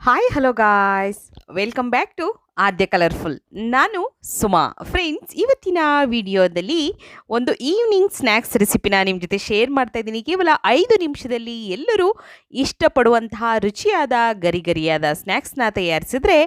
Hi hello guys, welcome back to Aadya colourful. ನಾನು Suma. Friends, ಇವತ್ತಿನ ವಿಡಿಯೋದಲ್ಲಿ ಒಂದು ಈವ್ನಿಂಗ್ ಸ್ನ್ಯಾಕ್ಸ್ ರೆಸಿಪಿನ ನಿಮ್ಮ ಜೊತೆ ಶೇರ್ ಮಾಡ್ತಾ ಇದ್ದೀನಿ. ಕೇವಲ 5 ನಿಮಿಷದಲ್ಲಿ ಎಲ್ಲರೂ ಇಷ್ಟಪಡುವಂತಹ ರುಚಿಯಾದ ಗರಿಗರಿಯಾದ ಸ್ನ್ಯಾಕ್ಸ್ನ ತಯಾರಿಸಿದ್ರೆ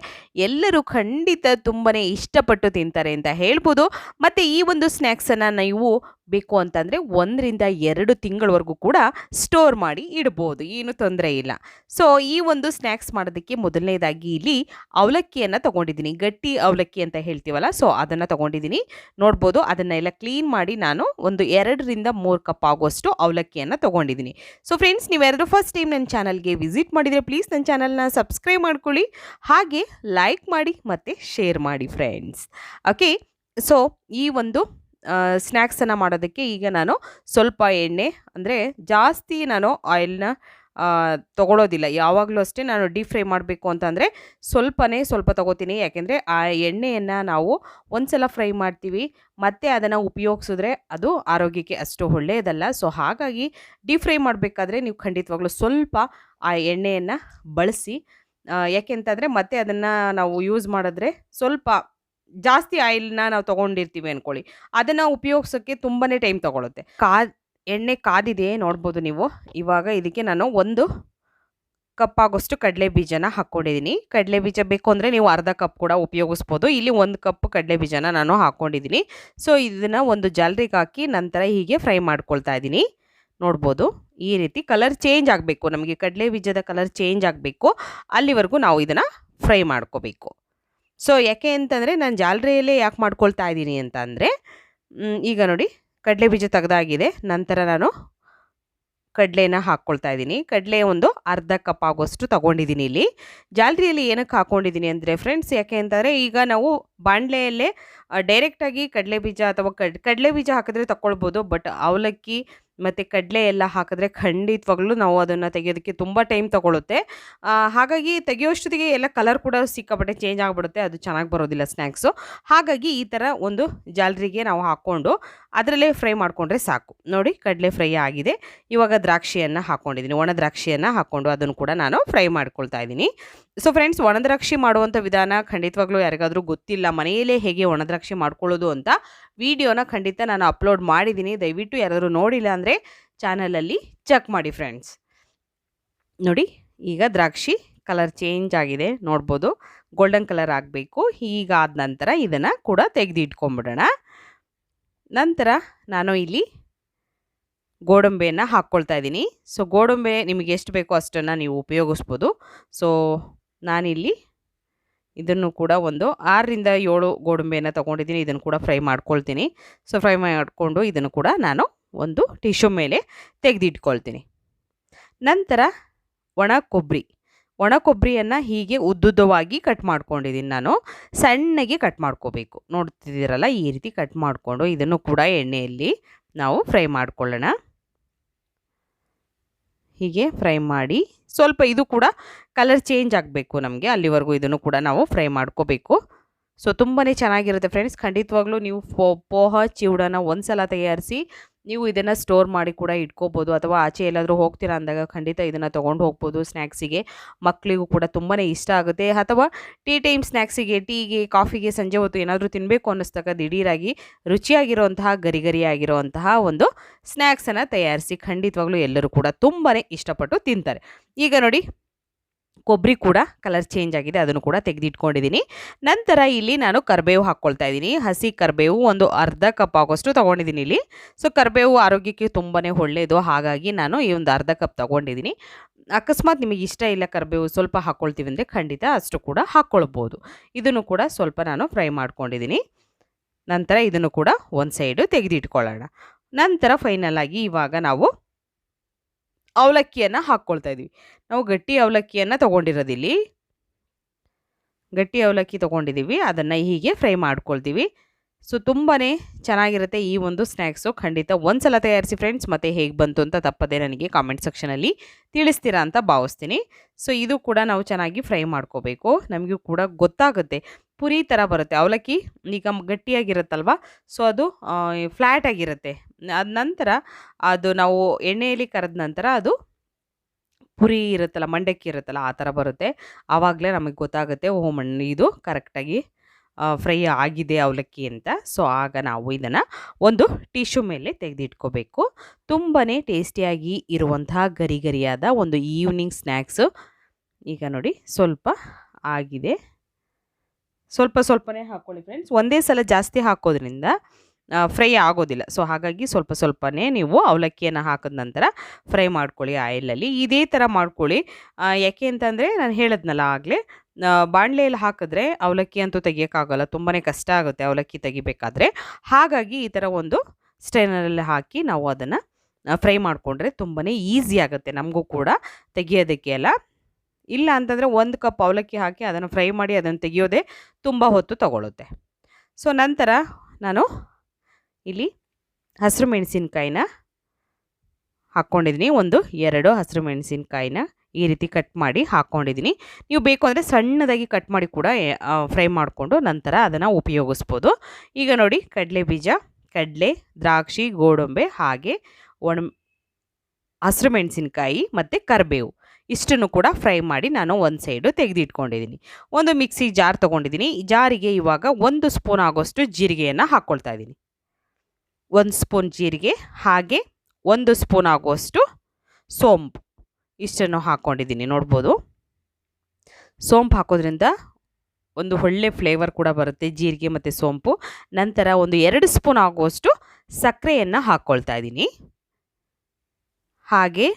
ಎಲ್ಲರೂ ಖಂಡಿತ ತುಂಬಾ ಇಷ್ಟಪಟ್ಟು ತಿಂತಾರೆ ಅಂತ ಹೇಳ್ಬೋದು. ಮತ್ತು ಈ ಒಂದು ಸ್ನ್ಯಾಕ್ಸನ್ನು ನೀವು ಬೇಕು ಅಂತಂದರೆ 1 ರಿಂದ 2 ತಿಂಗಳವರೆಗೂ ಕೂಡ ಸ್ಟೋರ್ ಮಾಡಿ ಇಡ್ಬೋದು, ಏನು ತೊಂದರೆ ಇಲ್ಲ. ಸೊ ಈ ಒಂದು ಸ್ನ್ಯಾಕ್ಸ್ ಮಾಡೋದಕ್ಕೆ ಮೊದಲನೇದಾಗಿ ಇಲ್ಲಿ ಅವಲಕ್ಕಿಯನ್ನು ತೊಗೊಂಡಿದ್ದೀನಿ. ಗಟ್ಟಿ ಅವಲಕ್ಕಿ ಅಂತ ಹೇಳ್ತೀವಲ್ಲ, ಸೊ ಅದನ್ನು ತೊಗೊಂಡಿದ್ದೀನಿ. ನೋಡ್ಬೋದು, ಅದನ್ನೆಲ್ಲ ಕ್ಲೀನ್ ಮಾಡಿ ನಾನು ಒಂದು 2 ರಿಂದ 3 ಕಪ್ ಆಗುವಷ್ಟು ಅವಲಕ್ಕಿಯನ್ನು ತೊಗೊಂಡಿದ್ದೀನಿ. ಸೊ ಫ್ರೆಂಡ್ಸ್, ನೀವೆಲ್ಲರೂ ಫಸ್ಟ್ ಟೈಮ್ ನನ್ನ ಚಾನಲ್ಗೆ ವಿಸಿಟ್ ಮಾಡಿದರೆ ಪ್ಲೀಸ್ ನನ್ನ ಚಾನಲ್ನ ಸಬ್ಸ್ಕ್ರೈಬ್ ಮಾಡ್ಕೊಳ್ಳಿ, ಹಾಗೆ ಲೈಕ್ ಮಾಡಿ ಮತ್ತು ಶೇರ್ ಮಾಡಿ ಫ್ರೆಂಡ್ಸ್. ಓಕೆ, ಸೊ ಈ ಒಂದು ಸ್ನ್ಯಾಕ್ಸನ್ನು ಮಾಡೋದಕ್ಕೆ ಈಗ ನಾನು ಸ್ವಲ್ಪ ಎಣ್ಣೆ, ಅಂದರೆ ಜಾಸ್ತಿ ನಾನು ಆಯಿಲ್ನ ತೊಗೊಳೋದಿಲ್ಲ. ಯಾವಾಗಲೂ ಅಷ್ಟೇ ನಾನು ಡೀಪ್ ಫ್ರೈ ಮಾಡಬೇಕು ಅಂತಂದರೆ ಸ್ವಲ್ಪ ತೊಗೋತೀನಿ. ಯಾಕೆಂದರೆ ಆ ಎಣ್ಣೆಯನ್ನು ನಾವು ಒಂದ್ಸಲ ಫ್ರೈ ಮಾಡ್ತೀವಿ, ಮತ್ತು ಅದನ್ನು ಉಪಯೋಗಿಸಿದ್ರೆ ಅದು ಆರೋಗ್ಯಕ್ಕೆ ಅಷ್ಟು ಒಳ್ಳೆಯದಲ್ಲ. ಸೊ ಹಾಗಾಗಿ ಡೀಪ್ ಫ್ರೈ ಮಾಡಬೇಕಾದ್ರೆ ನೀವು ಖಂಡಿತವಾಗ್ಲೂ ಸ್ವಲ್ಪ ಆ ಎಣ್ಣೆಯನ್ನು ಬಳಸಿ. ಯಾಕೆಂತಂದರೆ ಮತ್ತೆ ಅದನ್ನು ನಾವು ಯೂಸ್ ಮಾಡಿದ್ರೆ ಸ್ವಲ್ಪ ಜಾಸ್ತಿ ಆಯಿಲ್ನ ನಾವು ತೊಗೊಂಡಿರ್ತೀವಿ ಅಂದ್ಕೊಳ್ಳಿ, ಅದನ್ನು ಉಪಯೋಗಿಸೋಕ್ಕೆ ತುಂಬಾ ಟೈಮ್ ತೊಗೊಳುತ್ತೆ. ಎಣ್ಣೆ ಕಾದಿದೆ ನೋಡ್ಬೋದು ನೀವು. ಇವಾಗ ಇದಕ್ಕೆ ನಾನು 1 ಕಪ್ ಆಗೋಷ್ಟು ಕಡಲೆ ಬೀಜನ ಹಾಕ್ಕೊಂಡಿದ್ದೀನಿ. ಕಡಲೆ ಬೀಜ ಬೇಕು ಅಂದರೆ ನೀವು ಅರ್ಧ ಕಪ್ ಕೂಡ ಉಪಯೋಗಿಸ್ಬೋದು. ಇಲ್ಲಿ 1 ಕಪ್ ಕಡಲೆ ಬೀಜನ ನಾನು ಹಾಕ್ಕೊಂಡಿದ್ದೀನಿ. ಸೊ ಇದನ್ನು ಒಂದು ಜಾಲರಿಗೆ ಹಾಕಿ ನಂತರ ಹೀಗೆ ಫ್ರೈ ಮಾಡ್ಕೊಳ್ತಾ ಇದ್ದೀನಿ. ನೋಡ್ಬೋದು, ಈ ರೀತಿ ಕಲರ್ ಚೇಂಜ್ ಆಗಬೇಕು, ನಮಗೆ ಕಡಲೆ ಬೀಜದ ಕಲರ್ ಚೇಂಜ್ ಆಗಬೇಕು, ಅಲ್ಲಿವರೆಗೂ ನಾವು ಇದನ್ನು ಫ್ರೈ ಮಾಡ್ಕೋಬೇಕು. ಸೊ ಯಾಕೆ ಅಂತಂದರೆ ನಾನು ಜಾಲರಿಯಲ್ಲೇ ಯಾಕೆ ಮಾಡ್ಕೊಳ್ತಾ ಇದ್ದೀನಿ ಅಂತ ಅಂದರೆ, ಈಗ ನೋಡಿ ಕಡಲೆ ಬೀಜ ತೆಗೆದಾಗಿದೆ. ನಂತರ ನಾನು ಕಡಲೆನ ಹಾಕ್ಕೊಳ್ತಾ ಇದ್ದೀನಿ. ಕಡಲೆ ಒಂದು ಅರ್ಧ ಕಪ್ ಆಗೋಷ್ಟು ತೊಗೊಂಡಿದ್ದೀನಿ. ಇಲ್ಲಿ ಜಾಲರಿಯಲ್ಲಿ ಏನಕ್ಕೆ ಹಾಕ್ಕೊಂಡಿದ್ದೀನಿ ಅಂದರೆ ಫ್ರೆಂಡ್ಸ್, ಯಾಕೆ ಅಂತಂದರೆ ಈಗ ನಾವು ಬಾಣಲೆಯಲ್ಲೇ ಡೈರೆಕ್ಟಾಗಿ ಕಡಲೆ ಬೀಜ ಅಥವಾ ಕಡಲೆ ಬೀಜ ಹಾಕಿದ್ರೆ ತಗೊಳ್ಬೋದು. ಬಟ್ ಅವಲಕ್ಕಿ ಮತ್ತು ಕಡಲೆ ಎಲ್ಲ ಹಾಕಿದ್ರೆ ಖಂಡಿತವಾಗ್ಲೂ ನಾವು ಅದನ್ನು ತೆಗೆಯೋದಕ್ಕೆ ತುಂಬ ಟೈಮ್ ತೊಗೊಳುತ್ತೆ. ಹಾಗಾಗಿ ತೆಗೆಯೋಷ್ಟೊತ್ತಿಗೆ ಎಲ್ಲ ಕಲರ್ ಕೂಡ ಸಿಕ್ಕಾಪಟ್ಟೆ ಚೇಂಜ್ ಆಗಿಬಿಡುತ್ತೆ, ಅದು ಚೆನ್ನಾಗಿ ಬರೋದಿಲ್ಲ ಸ್ನ್ಯಾಕ್ಸು. ಹಾಗಾಗಿ ಈ ಥರ ಒಂದು ಜಾಲರಿಗೆ ನಾವು ಹಾಕ್ಕೊಂಡು ಅದರಲ್ಲೇ ಫ್ರೈ ಮಾಡಿಕೊಂಡ್ರೆ ಸಾಕು. ನೋಡಿ, ಕಡಲೆ ಫ್ರೈ ಆಗಿದೆ. ಇವಾಗ ದ್ರಾಕ್ಷಿಯನ್ನು ಹಾಕ್ಕೊಂಡಿದ್ದೀನಿ, ಒಣ ದ್ರಾಕ್ಷಿಯನ್ನು ಹಾಕ್ಕೊಂಡು ಅದನ್ನು ಕೂಡ ನಾನು ಫ್ರೈ ಮಾಡ್ಕೊಳ್ತಾ ಇದ್ದೀನಿ. ಸೊ ಫ್ರೆಂಡ್ಸ್, ಒಣ ದ್ರಾಕ್ಷಿ ಮಾಡುವಂಥ ವಿಧಾನ ಖಂಡಿತವಾಗ್ಲೂ ಯಾರಿಗಾದರೂ ಗೊತ್ತಿಲ್ಲ ಮನೆಯಲ್ಲೇ ಹೇಗೆ ಒಣ ದ್ರಾಕ್ಷಿ ಮಾಡ್ಕೊಳ್ಳೋದು ಅಂತ ವಿಡಿಯೋನ ಖಂಡಿತ ನಾನು ಅಪ್ಲೋಡ್ ಮಾಡಿದ್ದೀನಿ. ದಯವಿಟ್ಟು ಯಾರಾದರೂ ನೋಡಿಲ್ಲ ಅಂದರೆ ಚಾನಲಲ್ಲಿ ಚೆಕ್ ಮಾಡಿ ಫ್ರೆಂಡ್ಸ್. ನೋಡಿ, ಈಗ ದ್ರಾಕ್ಷಿ ಕಲರ್ ಚೇಂಜ್ ಆಗಿದೆ, ನೋಡ್ಬೋದು, ಗೋಲ್ಡನ್ ಕಲರ್ ಆಗಬೇಕು. ಹೀಗಾದ ನಂತರ ಇದನ್ನು ಕೂಡ ತೆಗೆದಿಟ್ಕೊಂಬಿಡೋಣ. ನಂತರ ನಾನು ಇಲ್ಲಿ ಗೋಡಂಬಿಯನ್ನು ಹಾಕ್ಕೊಳ್ತಾ ಇದ್ದೀನಿ. ಸೊ ಗೋಡಂಬಿ ನಿಮಗೆ ಎಷ್ಟು ಬೇಕೋ ಅಷ್ಟನ್ನು ನೀವು ಉಪಯೋಗಿಸ್ಬೋದು. ಸೊ ನಾನಿಲ್ಲಿ ಇದನ್ನು ಕೂಡ ಒಂದು 6 ರಿಂದ 7 ಗೋಡಂಬಿಯನ್ನು ತೊಗೊಂಡಿದ್ದೀನಿ. ಇದನ್ನು ಕೂಡ ಫ್ರೈ ಮಾಡ್ಕೊಳ್ತೀನಿ. ಸೊ ಫ್ರೈ ಮಾಡಿಕೊಂಡು ಇದನ್ನು ಕೂಡ ನಾನು ಒಂದು ಟಿಶ್ಯೂ ಮೇಲೆ ತೆಗೆದಿಟ್ಕೊಳ್ತೀನಿ. ನಂತರ ಒಣ ಕೊಬ್ಬರಿಯನ್ನು ಹೀಗೆ ಉದ್ದುದ್ದವಾಗಿ ಕಟ್ ಮಾಡ್ಕೊಂಡಿದ್ದೀನಿ. ನಾನು ಸಣ್ಣಗೆ ಕಟ್ ಮಾಡ್ಕೋಬೇಕು, ನೋಡ್ತಿದ್ದೀರಲ್ಲ, ಈ ರೀತಿ ಕಟ್ ಮಾಡಿಕೊಂಡು ಇದನ್ನು ಕೂಡ ಎಣ್ಣೆಯಲ್ಲಿ ನಾವು ಫ್ರೈ ಮಾಡ್ಕೊಳ್ಳೋಣ. ಹೀಗೆ ಫ್ರೈ ಮಾಡಿ ಸ್ವಲ್ಪ ಇದು ಕೂಡ ಕಲರ್ ಚೇಂಜ್ ಆಗಬೇಕು ನಮಗೆ, ಅಲ್ಲಿವರೆಗೂ ಇದನ್ನು ಕೂಡ ನಾವು ಫ್ರೈ ಮಾಡ್ಕೋಬೇಕು. ಸೊ ತುಂಬಾ ಚೆನ್ನಾಗಿರುತ್ತೆ ಫ್ರೆಂಡ್ಸ್. ಖಂಡಿತವಾಗ್ಲೂ ನೀವು ಪೋಹ ಚಿವಡನ ಒಂದ್ಸಲ ತಯಾರಿಸಿ ನೀವು ಇದನ್ನು ಸ್ಟೋರ್ ಮಾಡಿ ಕೂಡ ಇಟ್ಕೋಬೋದು, ಅಥವಾ ಆಚೆ ಎಲ್ಲಾದರೂ ಹೋಗ್ತೀರಾ ಅಂದಾಗ ಖಂಡಿತ ಇದನ್ನು ತೊಗೊಂಡು ಹೋಗ್ಬೋದು ಸ್ನ್ಯಾಕ್ಸಿಗೆ. ಮಕ್ಕಳಿಗೂ ಕೂಡ ತುಂಬಾ ಇಷ್ಟ ಆಗುತ್ತೆ. ಅಥವಾ ಟೀ ಟೈಮ್ ಸ್ನ್ಯಾಕ್ಸಿಗೆ, ಟೀಗೆ, ಕಾಫಿಗೆ, ಸಂಜೆ ಹೊತ್ತು ಏನಾದರೂ ತಿನ್ನಬೇಕು ಅನ್ನಿಸ್ದಾಗ ದಿಢೀರಾಗಿ ರುಚಿಯಾಗಿರುವಂತಹ ಗರಿಗರಿಯಾಗಿರುವಂತಹ ಒಂದು ಸ್ನ್ಯಾಕ್ಸನ್ನು ತಯಾರಿಸಿ ಖಂಡಿತವಾಗ್ಲೂ ಎಲ್ಲರೂ ಕೂಡ ತುಂಬಾ ಇಷ್ಟಪಟ್ಟು ತಿಂತಾರೆ. ಈಗ ನೋಡಿ, ಕೊಬ್ಬರಿ ಕೂಡ ಕಲರ್ ಚೇಂಜ್ ಆಗಿದೆ, ಅದನ್ನು ಕೂಡ ತೆಗೆದಿಟ್ಕೊಂಡಿದ್ದೀನಿ. ನಂತರ ಇಲ್ಲಿ ನಾನು ಕರಿಬೇವು ಹಾಕ್ಕೊಳ್ತಾ ಇದ್ದೀನಿ. ಹಸಿ ಕರಿಬೇವು ಒಂದು ಅರ್ಧ ಕಪ್ ಆಗೋಷ್ಟು ತೊಗೊಂಡಿದ್ದೀನಿ ಇಲ್ಲಿ. ಸೊ ಕರಿಬೇವು ಆರೋಗ್ಯಕ್ಕೆ ತುಂಬಾ ಒಳ್ಳೆಯದು, ಹಾಗಾಗಿ ನಾನು ಈ ಒಂದು ಅರ್ಧ ಕಪ್ ತೊಗೊಂಡಿದ್ದೀನಿ. ಅಕಸ್ಮಾತ್ ನಿಮಗೆ ಇಷ್ಟ ಇಲ್ಲ ಕರಿಬೇವು ಸ್ವಲ್ಪ ಹಾಕ್ಕೊಳ್ತೀವಿ ಅಂದರೆ ಖಂಡಿತ ಅಷ್ಟು ಕೂಡ ಹಾಕ್ಕೊಳ್ಬೋದು. ಇದನ್ನು ಕೂಡ ಸ್ವಲ್ಪ ನಾನು ಫ್ರೈ ಮಾಡ್ಕೊಂಡಿದ್ದೀನಿ. ನಂತರ ಇದನ್ನು ಕೂಡ ಒಂದು ಸೈಡು ತೆಗೆದಿಟ್ಕೊಳ್ಳೋಣ. ನಂತರ ಫೈನಲ್ ಆಗಿ ಇವಾಗ ನಾವು ಅವಲಕ್ಕಿಯನ್ನು ಹಾಕ್ಕೊಳ್ತಾ ಇದ್ದೀವಿ. ನಾವು ಗಟ್ಟಿ ಅವಲಕ್ಕಿಯನ್ನು ತೊಗೊಂಡಿರೋದಿಲ್ಲಿ, ಗಟ್ಟಿ ಅವಲಕ್ಕಿ ತೊಗೊಂಡಿದ್ದೀವಿ, ಅದನ್ನು ಹೀಗೆ ಫ್ರೈ ಮಾಡ್ಕೊಳ್ತೀವಿ. ಸೊ ತುಂಬಾ ಚೆನ್ನಾಗಿರುತ್ತೆ ಈ ಒಂದು ಸ್ನ್ಯಾಕ್ಸು. ಖಂಡಿತ ಒಂದ್ಸಲ ತಯಾರಿಸಿ ಫ್ರೆಂಡ್ಸ್, ಮತ್ತು ಹೇಗೆ ಬಂತು ಅಂತ ತಪ್ಪದೆ ನನಗೆ ಕಾಮೆಂಟ್ ಸೆಕ್ಷನಲ್ಲಿ ತಿಳಿಸ್ತೀರಾ ಅಂತ ಭಾವಿಸ್ತೀನಿ. ಸೊ ಇದು ಕೂಡ ನಾವು ಚೆನ್ನಾಗಿ ಫ್ರೈ ಮಾಡ್ಕೋಬೇಕು, ನಮಗೂ ಕೂಡ ಗೊತ್ತಾಗುತ್ತೆ. ಪುರಿ ಥರ ಬರುತ್ತೆ ಅವಲಕ್ಕಿ, ಈಗ ಗಟ್ಟಿಯಾಗಿರುತ್ತಲ್ವ, ಸೊ ಅದು ಫ್ಲ್ಯಾಟ್ ಆಗಿರುತ್ತೆ. ಅದ ನಂತರ ಅದು ನಾವು ಎಣ್ಣೆಯಲ್ಲಿ ಕರೆದ ನಂತರ ಅದು ಪುರಿ ಇರುತ್ತಲ್ಲ, ಮಂಡಕ್ಕಿ ಇರುತ್ತಲ್ಲ, ಆ ಥರ ಬರುತ್ತೆ. ಆವಾಗಲೇ ನಮಗೆ ಗೊತ್ತಾಗುತ್ತೆ, ಓಹ್ ಇದು ಕರೆಕ್ಟಾಗಿ ಫ್ರೈ ಆಗಿದೆ ಅವಲಕ್ಕಿ ಅಂತ. ಸೊ ಆಗ ನಾವು ಇದನ್ನು ಒಂದು ಟಿಶ್ಯೂ ಮೇಲೆ ತೆಗೆದಿಟ್ಕೋಬೇಕು. ತುಂಬಾ ಟೇಸ್ಟಿಯಾಗಿ ಇರುವಂತಹ ಗರಿ ಗರಿಯಾದ ಒಂದು ಈವ್ನಿಂಗ್ ಸ್ನ್ಯಾಕ್ಸು. ಈಗ ನೋಡಿ ಸ್ವಲ್ಪ ಆಗಿದೆ. ಸ್ವಲ್ಪ ಸ್ವಲ್ಪನೇ ಹಾಕ್ಕೊಳ್ಳಿ ಫ್ರೆಂಡ್ಸ್, ಒಂದೇ ಸಲ ಜಾಸ್ತಿ ಹಾಕೋದ್ರಿಂದ ಫ್ರೈ ಆಗೋದಿಲ್ಲ. ಸೊ ಹಾಗಾಗಿ ಸ್ವಲ್ಪ ಸ್ವಲ್ಪನೇ ನೀವು ಅವಲಕ್ಕಿಯನ್ನು ಹಾಕಿದ ನಂತರ ಫ್ರೈ ಮಾಡ್ಕೊಳ್ಳಿ ಆಯಿಲಲ್ಲಿ. ಇದೇ ಥರ ಮಾಡ್ಕೊಳ್ಳಿ. ಯಾಕೆ ಅಂತಂದರೆ ನಾನು ಹೇಳಿದ್ನಲ್ಲ ಆಗಲೇ, ಬಾಣಲೆಯಲ್ಲಿ ಹಾಕಿದ್ರೆ ಅವಲಕ್ಕಿ ಅಂತೂ ತೆಗಿಯೋಕ್ಕಾಗಲ್ಲ, ತುಂಬಾ ಕಷ್ಟ ಆಗುತ್ತೆ ಅವಲಕ್ಕಿ ತೆಗಿಬೇಕಾದ್ರೆ. ಹಾಗಾಗಿ ಈ ಥರ ಒಂದು ಸ್ಟ್ರೈನರಲ್ಲಿ ಹಾಕಿ ನಾವು ಅದನ್ನು ಫ್ರೈ ಮಾಡಿಕೊಂಡ್ರೆ ತುಂಬಾ ಈಸಿ ಆಗುತ್ತೆ ನಮಗೂ ಕೂಡ ತೆಗಿಯೋದಕ್ಕೆ ಎಲ್ಲ. ಇಲ್ಲ ಅಂತಂದರೆ 1 ಕಪ್ ಅವಲಕ್ಕಿ ಹಾಕಿ ಅದನ್ನು ಫ್ರೈ ಮಾಡಿ ಅದನ್ನು ತೆಗಿಯೋದೇ ತುಂಬ ಹೊತ್ತು ತಗೊಳ್ಳುತ್ತೆ. ಸೊ ನಂತರ ನಾನು ಇಲ್ಲಿ ಹಸಿರು ಮೆಣಸಿನ್ಕಾಯಿನ ಹಾಕ್ಕೊಂಡಿದ್ದೀನಿ. 1-2 ಹಸಿರು ಮೆಣಸಿನ್ಕಾಯಿನ ಈ ರೀತಿ ಕಟ್ ಮಾಡಿ ಹಾಕ್ಕೊಂಡಿದ್ದೀನಿ. ನೀವು ಬೇಕು ಅಂದರೆ ಸಣ್ಣದಾಗಿ ಕಟ್ ಮಾಡಿ ಕೂಡ ಫ್ರೈ ಮಾಡಿಕೊಂಡು ನಂತರ ಅದನ್ನು ಉಪಯೋಗಿಸ್ಬೋದು. ಈಗ ನೋಡಿ ಕಡಲೆ ಬೀಜ, ಕಡಲೆ, ದ್ರಾಕ್ಷಿ, ಗೋಡಂಬಿ ಹಾಗೆ ಹಸಿರು ಮೆಣಸಿನ್ಕಾಯಿ ಮತ್ತು ಕರಿಬೇವು ಇಷ್ಟನ್ನು ಕೂಡ ಫ್ರೈ ಮಾಡಿ ನಾನು ಒಂದು ಸೈಡು ತೆಗೆದಿಟ್ಕೊಂಡಿದ್ದೀನಿ. ಒಂದು ಮಿಕ್ಸಿ ಜಾರ್ ತೊಗೊಂಡಿದ್ದೀನಿ. ಜಾರಿಗೆ ಇವಾಗ 1 ಸ್ಪೂನ್ ಆಗೋಷ್ಟು ಜೀರಿಗೆಯನ್ನು ಹಾಕ್ಕೊಳ್ತಾ ಇದ್ದೀನಿ. 1 ಸ್ಪೂನ್ ಜೀರಿಗೆ ಹಾಗೆ 1 ಸ್ಪೂನ್ ಆಗುವಷ್ಟು ಸೋಂಪು ಇಷ್ಟನ್ನು ಹಾಕ್ಕೊಂಡಿದ್ದೀನಿ. ನೋಡ್ಬೋದು, ಸೋಂಪು ಹಾಕೋದ್ರಿಂದ ಒಂದು ಒಳ್ಳೆ ಫ್ಲೇವರ್ ಕೂಡ ಬರುತ್ತೆ, ಜೀರಿಗೆ ಮತ್ತು ಸೋಂಪು. ನಂತರ 2 ಸ್ಪೂನ್ ಆಗುವಷ್ಟು ಸಕ್ಕರೆಯನ್ನು ಹಾಕ್ಕೊಳ್ತಾ ಇದ್ದೀನಿ. ಹಾಗೆ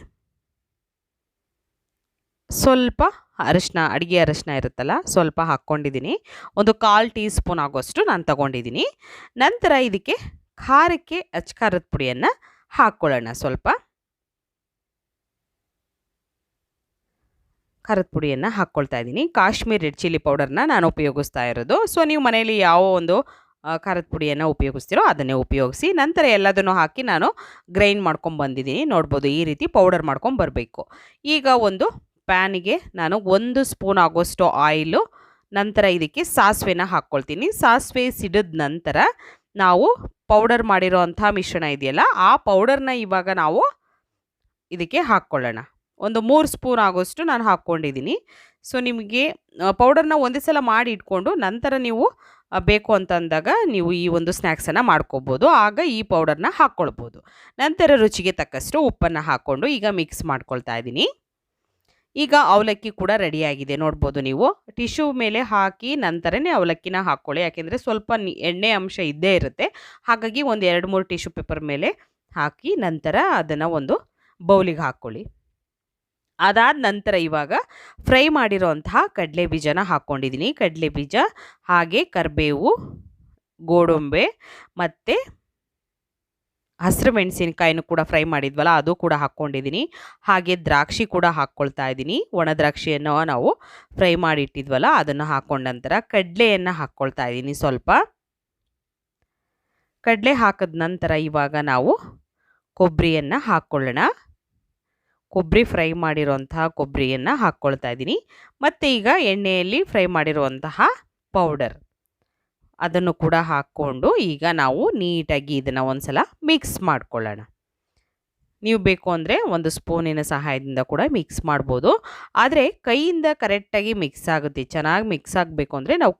ಸ್ವಲ್ಪ ಅರಶಿನ, ಅಡುಗೆ ಅರಶಿನ ಇರುತ್ತಲ್ಲ, ಸ್ವಲ್ಪ ಹಾಕ್ಕೊಂಡಿದ್ದೀನಿ. 1/4 ಟೀ ಸ್ಪೂನ್ ಆಗುವಷ್ಟು ನಾನು ತಗೊಂಡಿದ್ದೀನಿ. ನಂತರ ಇದಕ್ಕೆ ಖಾರಕ್ಕೆ ಖಾರದ ಪುಡಿಯನ್ನು ಹಾಕ್ಕೊಳ್ಳೋಣ. ಸ್ವಲ್ಪ ಖಾರದ ಪುಡಿಯನ್ನು ಹಾಕ್ಕೊಳ್ತಾ ಇದ್ದೀನಿ. ಕಾಶ್ಮೀರ್ ರೆಡ್ ಚಿಲ್ಲಿ ಪೌಡರ್ನ ನಾನು ಉಪಯೋಗಿಸ್ತಾ ಇರೋದು. ಸೊ ನೀವು ಮನೆಯಲ್ಲಿ ಯಾವ ಒಂದು ಖಾರದ ಪುಡಿಯನ್ನು ಉಪಯೋಗಿಸ್ತೀರೋ ಅದನ್ನೇ ಉಪಯೋಗಿಸಿ. ನಂತರ ಎಲ್ಲದನ್ನು ಹಾಕಿ ನಾನು ಗ್ರೈಂಡ್ ಮಾಡ್ಕೊಂಡು ಬಂದಿದ್ದೀನಿ. ನೋಡ್ಬೋದು, ಈ ರೀತಿ ಪೌಡರ್ ಮಾಡ್ಕೊಂಡು ಬರಬೇಕು. ಈಗ ಒಂದು ಪ್ಯಾನಿಗೆ ನಾನು 1 ಸ್ಪೂನ್ ಆಗೋಷ್ಟು ಆಯಿಲು, ನಂತರ ಇದಕ್ಕೆ ಸಾಸಿವೆನ ಹಾಕ್ಕೊಳ್ತೀನಿ. ಸಾಸಿವೆ ಸಿಡಿದ ನಂತರ ನಾವು ಪೌಡರ್ ಮಾಡಿರೋ ಅಂಥ ಮಿಶ್ರಣ ಇದೆಯಲ್ಲ, ಆ ಪೌಡರ್ನ ಇವಾಗ ನಾವು ಇದಕ್ಕೆ ಹಾಕ್ಕೊಳ್ಳೋಣ. 3 ಸ್ಪೂನ್ ಆಗೋಷ್ಟು ನಾನು ಹಾಕ್ಕೊಂಡಿದ್ದೀನಿ. ಸೊ ನಿಮಗೆ ಪೌಡರ್ನ ಒಂದೇ ಸಲ ಮಾಡಿ ಇಟ್ಕೊಂಡು ನಂತರ ನೀವು ಬೇಕು ಅಂತಂದಾಗ ನೀವು ಈ ಒಂದು ಸ್ನ್ಯಾಕ್ಸನ್ನು ಮಾಡ್ಕೋಬೋದು. ಆಗ ಈ ಪೌಡರ್ನ ಹಾಕ್ಕೊಳ್ಬೋದು. ನಂತರ ರುಚಿಗೆ ತಕ್ಕಷ್ಟು ಉಪ್ಪನ್ನು ಹಾಕ್ಕೊಂಡು ಈಗ ಮಿಕ್ಸ್ ಮಾಡ್ಕೊಳ್ತಾ ಇದ್ದೀನಿ. ಈಗ ಅವಲಕ್ಕಿ ಕೂಡ ರೆಡಿಯಾಗಿದೆ. ನೋಡ್ಬೋದು, ನೀವು ಟಿಶ್ಯೂ ಮೇಲೆ ಹಾಕಿ ನಂತರನೇ ಅವಲಕ್ಕಿನ ಹಾಕ್ಕೊಳ್ಳಿ. ಯಾಕೆಂದರೆ ಸ್ವಲ್ಪ ಎಣ್ಣೆ ಅಂಶ ಇದ್ದೇ ಇರುತ್ತೆ. ಹಾಗಾಗಿ 2-3 ಟಿಶ್ಯೂ ಪೇಪರ್ ಮೇಲೆ ಹಾಕಿ ನಂತರ ಅದನ್ನು ಒಂದು ಬೌಲಿಗೆ ಹಾಕ್ಕೊಳ್ಳಿ. ಅದಾದ ನಂತರ ಇವಾಗ ಫ್ರೈ ಮಾಡಿರೋಂತಹ ಕಡಲೆ ಬೀಜನ ಹಾಕ್ಕೊಂಡಿದ್ದೀನಿ. ಕಡಲೆ ಬೀಜ ಹಾಗೆ ಕರಿಬೇವು, ಗೋಡಂಬಿ ಮತ್ತು ಹಸಿರು ಮೆಣಸಿನಕಾಯಿನೂ ಕೂಡ ಫ್ರೈ ಮಾಡಿದ್ವಲ್ಲ, ಅದು ಕೂಡ ಹಾಕ್ಕೊಂಡಿದ್ದೀನಿ. ಹಾಗೆ ದ್ರಾಕ್ಷಿ ಕೂಡ ಹಾಕ್ಕೊಳ್ತಾ ಇದ್ದೀನಿ. ಒಣ ದ್ರಾಕ್ಷಿಯನ್ನು ನಾವು ಫ್ರೈ ಮಾಡಿ ಇಟ್ಟಿದ್ವಲ್ಲ ಅದನ್ನು ಹಾಕ್ಕೊಂಡ ನಂತರ ಕಡಲೆಯನ್ನು ಹಾಕ್ಕೊಳ್ತಾ ಇದ್ದೀನಿ. ಸ್ವಲ್ಪ ಕಡಲೆ ಹಾಕಿದ ನಂತರ ಇವಾಗ ನಾವು ಕೊಬ್ಬರಿಯನ್ನು ಹಾಕ್ಕೊಳ್ಳೋಣ. ಕೊಬ್ಬರಿ ಫ್ರೈ ಮಾಡಿರುವಂತಹ ಕೊಬ್ಬರಿಯನ್ನು ಹಾಕ್ಕೊಳ್ತಾ ಇದ್ದೀನಿ. ಮತ್ತು ಈಗ ಎಣ್ಣೆಯಲ್ಲಿ ಫ್ರೈ ಮಾಡಿರುವಂತಹ ಪೌಡರ್ ಅದನ್ನು ಕೂಡ ಹಾಕ್ಕೊಂಡು ಈಗ ನಾವು ನೀಟಾಗಿ ಇದನ್ನು ಒಂದ್ಸಲ ಮಿಕ್ಸ್ ಮಾಡ್ಕೊಳ್ಳೋಣ. ನೀವು ಬೇಕು ಅಂದರೆ 1 ಸ್ಪೂನಿನ ಸಹಾಯದಿಂದ ಕೂಡ ಮಿಕ್ಸ್ ಮಾಡ್ಬೋದು. ಆದರೆ ಕೈಯಿಂದ ಕರೆಕ್ಟಾಗಿ ಮಿಕ್ಸ್ ಆಗುತ್ತೆ. ಚೆನ್ನಾಗಿ ಮಿಕ್ಸ್ ಆಗಬೇಕು ಅಂದರೆ ನಾವು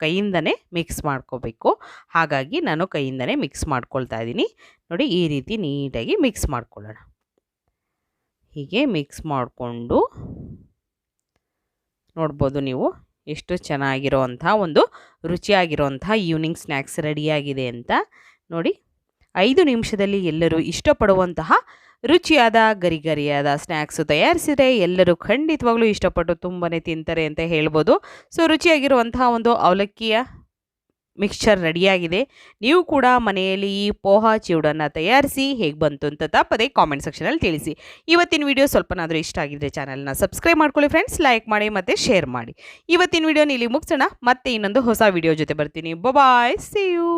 ಕೈಯಿಂದನೇ ಮಿಕ್ಸ್ ಮಾಡ್ಕೋಬೇಕು. ಹಾಗಾಗಿ ನಾನು ಕೈಯಿಂದನೇ ಮಿಕ್ಸ್ ಮಾಡ್ಕೊಳ್ತಾ ಇದ್ದೀನಿ. ನೋಡಿ, ಈ ರೀತಿ ನೀಟಾಗಿ ಮಿಕ್ಸ್ ಮಾಡ್ಕೊಳ್ಳೋಣ. ಹೀಗೆ ಮಿಕ್ಸ್ ಮಾಡಿಕೊಂಡು ನೋಡ್ಬೋದು ನೀವು ಎಷ್ಟು ಚೆನ್ನಾಗಿರೋವಂಥ ಒಂದು ರುಚಿಯಾಗಿರೋವಂಥ ಈವ್ನಿಂಗ್ ಸ್ನ್ಯಾಕ್ಸ್ ರೆಡಿಯಾಗಿದೆ ಅಂತ. ನೋಡಿ, 5 ನಿಮಿಷದಲ್ಲಿ ಎಲ್ಲರೂ ಇಷ್ಟಪಡುವಂತಹ ರುಚಿಯಾದ ಗರಿಗರಿಯಾದ ಸ್ನ್ಯಾಕ್ಸು ತಯಾರಿಸಿದರೆ ಎಲ್ಲರೂ ಖಂಡಿತವಾಗ್ಲೂ ಇಷ್ಟಪಟ್ಟು ತುಂಬಾ ತಿಂತಾರೆ ಅಂತ ಹೇಳ್ಬೋದು. ಸೊ ರುಚಿಯಾಗಿರುವಂತಹ ಒಂದು ಅವಲಕ್ಕಿಯ ಮಿಕ್ಸ್ಚರ್ ರೆಡಿಯಾಗಿದೆ. ನೀವು ಕೂಡ ಮನೆಯಲ್ಲಿ ಈ ಪೋಹಾ ಚಿವಡನ್ನು ತಯಾರಿಸಿ ಹೇಗೆ ಬಂತು ಅಂತ ತಪ್ಪದೆ ಕಾಮೆಂಟ್ ಸೆಕ್ಷನಲ್ಲಿ ತಿಳಿಸಿ. ಇವತ್ತಿನ ವಿಡಿಯೋ ಸ್ವಲ್ಪನಾದರೂ ಇಷ್ಟ ಆಗಿದ್ರೆ ಚಾನಲ್ನ ಸಬ್ಸ್ಕ್ರೈಬ್ ಮಾಡ್ಕೊಳ್ಳಿ ಫ್ರೆಂಡ್ಸ್, ಲೈಕ್ ಮಾಡಿ ಮತ್ತು ಶೇರ್ ಮಾಡಿ. ಇವತ್ತಿನ ವಿಡಿಯೋನ ಇಲ್ಲಿ ಮುಗಿಸೋಣ. ಮತ್ತೆ ಇನ್ನೊಂದು ಹೊಸ ವಿಡಿಯೋ ಜೊತೆ ಬರ್ತೀನಿ. ಬಾಯ್, ಸಿ ಯು.